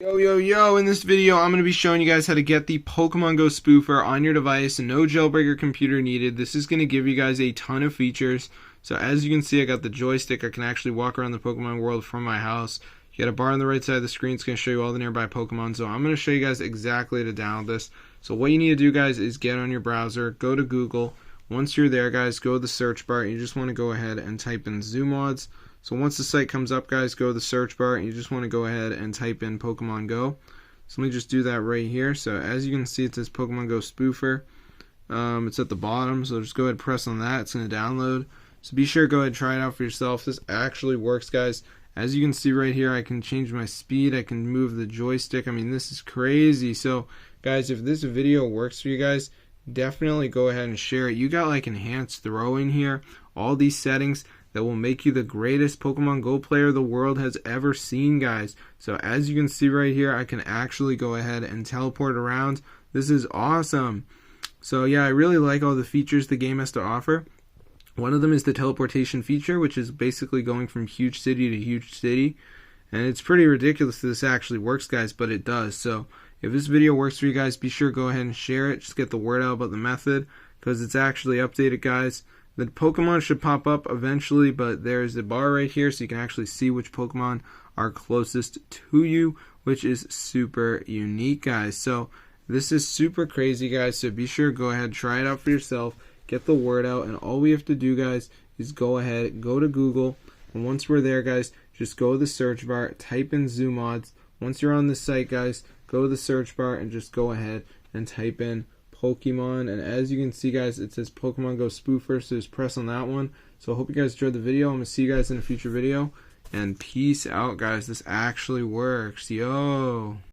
Yo, in this video I'm going to be showing you guys how to get the Pokemon Go Spoofer on your device. No jailbreaker computer needed. This is going to give you guys a ton of features. So as you can see, I got the joystick. I can actually walk around the Pokemon world from my house. You got a bar on the right side of the screen. It's going to show you all the nearby Pokemon. So I'm going to show you guys exactly how to download this. So what you need to do, guys, is get on your browser, go to Google. Once you're there, guys, go to the search bar. You just want to go ahead and type in Zoomods. So once the site comes up, guys, go to the search bar and you just want to go ahead and type in Pokemon Go. So let me just do that right here. So as you can see, it says Pokemon Go Spoofer. It's at the bottom, so just go ahead and press on that. It's going to download. So be sure to go ahead and try it out for yourself. This actually works, guys. As you can see right here, I can change my speed. I can move the joystick. I mean, this is crazy. So guys, if this video works for you guys, definitely go ahead and share it. You got like enhanced throwing here, all these settings that will make you the greatest Pokemon Go player the world has ever seen, guys. So as you can see right here, I can actually go ahead and teleport around. This is awesome. So yeah, I really like all the features the game has to offer. One of them is the teleportation feature, which is basically going from huge city to huge city. And it's pretty ridiculous that this actually works, guys, but it does. So if this video works for you guys, be sure to go ahead and share it. Just get the word out about the method, because it's actually updated, guys. The Pokemon should pop up eventually, but there's a bar right here so you can actually see which Pokemon are closest to you, which is super unique, guys. So this is super crazy, guys, so be sure to go ahead, try it out for yourself, get the word out, and all we have to do, guys, is go ahead, go to Google, and once we're there, guys, just go to the search bar, type in Zoomods. Once you're on the site, guys, go to the search bar and just go ahead and type in Pokemon, and as you can see, guys, it says Pokemon Go Spoofer, so just press on that one. So I hope you guys enjoyed the video. I'm going to see you guys in a future video, and peace out, guys. This actually works. Yo.